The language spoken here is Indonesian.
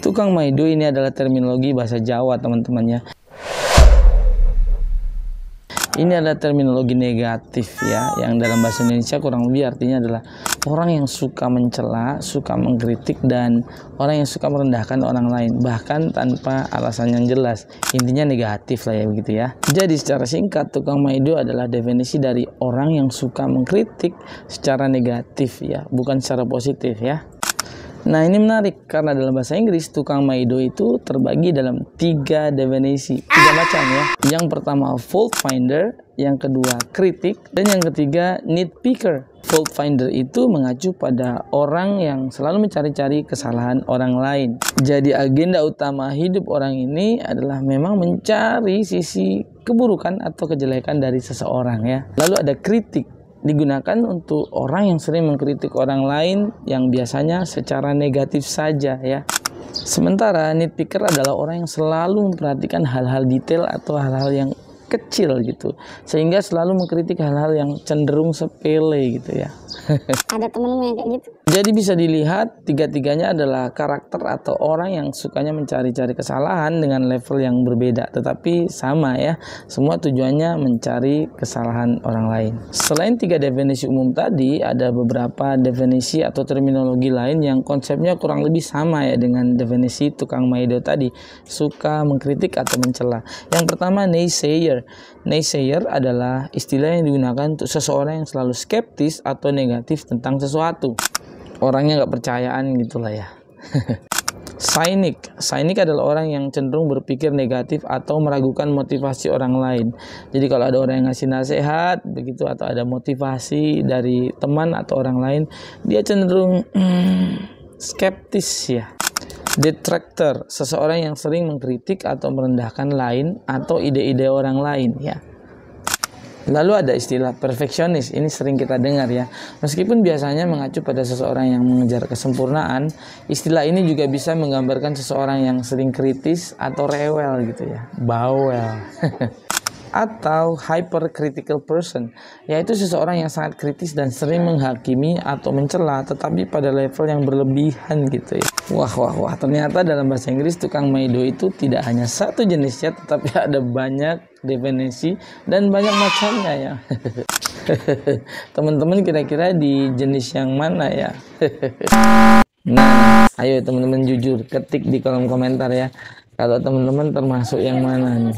Tukang maido ini adalah terminologi bahasa Jawa, teman-teman ya. Ini adalah terminologi negatif ya, yang dalam bahasa Indonesia kurang lebih artinya adalah orang yang suka mencela, suka mengkritik, dan orang yang suka merendahkan orang lain, bahkan tanpa alasan yang jelas. Intinya negatif lah ya, begitu ya. Jadi secara singkat, tukang maido adalah definisi dari orang yang suka mengkritik secara negatif ya, bukan secara positif ya. Nah, ini menarik karena dalam bahasa Inggris tukang maido itu terbagi dalam 3 definisi, 3 macam ya. Yang pertama fault finder, yang kedua kritik, dan yang ketiga nitpicker. Fault finder itu mengacu pada orang yang selalu mencari-cari kesalahan orang lain. Jadi agenda utama hidup orang ini adalah memang mencari sisi keburukan atau kejelekan dari seseorang ya. Lalu ada kritik, digunakan untuk orang yang sering mengkritik orang lain yang biasanya secara negatif saja ya. Sementara nitpicker adalah orang yang selalu memperhatikan hal-hal detail atau hal-hal yang kecil gitu, sehingga selalu mengkritik hal-hal yang cenderung sepele gitu ya. Ada temenmu yang kayak gitu? Jadi bisa dilihat tiga-tiganya adalah karakter atau orang yang sukanya mencari-cari kesalahan dengan level yang berbeda, tetapi sama ya, semua tujuannya mencari kesalahan orang lain. Selain 3 definisi umum tadi, ada beberapa definisi atau terminologi lain yang konsepnya kurang lebih sama ya dengan definisi tukang maido tadi, suka mengkritik atau mencela. Yang pertama naysayer. Naysayer adalah istilah yang digunakan untuk seseorang yang selalu skeptis atau negatif tentang sesuatu. Orangnya nggak percayaan gitulah ya. Cynic. Cynic adalah orang yang cenderung berpikir negatif atau meragukan motivasi orang lain. Jadi kalau ada orang yang ngasih nasihat begitu atau ada motivasi dari teman atau orang lain, dia cenderung skeptis ya. Detractor, seseorang yang sering mengkritik atau merendahkan lain atau ide-ide orang lain ya. Lalu ada istilah perfeksionis, ini sering kita dengar ya. Meskipun biasanya mengacu pada seseorang yang mengejar kesempurnaan, istilah ini juga bisa menggambarkan seseorang yang sering kritis atau rewel gitu ya, bawel. Atau hypercritical person, yaitu seseorang yang sangat kritis dan sering menghakimi atau mencela, tetapi pada level yang berlebihan gitu ya. Wah, ternyata dalam bahasa Inggris tukang maido itu tidak hanya satu jenisnya, tetapi ada banyak definisi dan banyak macamnya ya. Teman-teman kira-kira di jenis yang mana ya? Nah, ayo teman-teman jujur, ketik di kolom komentar ya. Kalau teman-teman termasuk yang mana nih?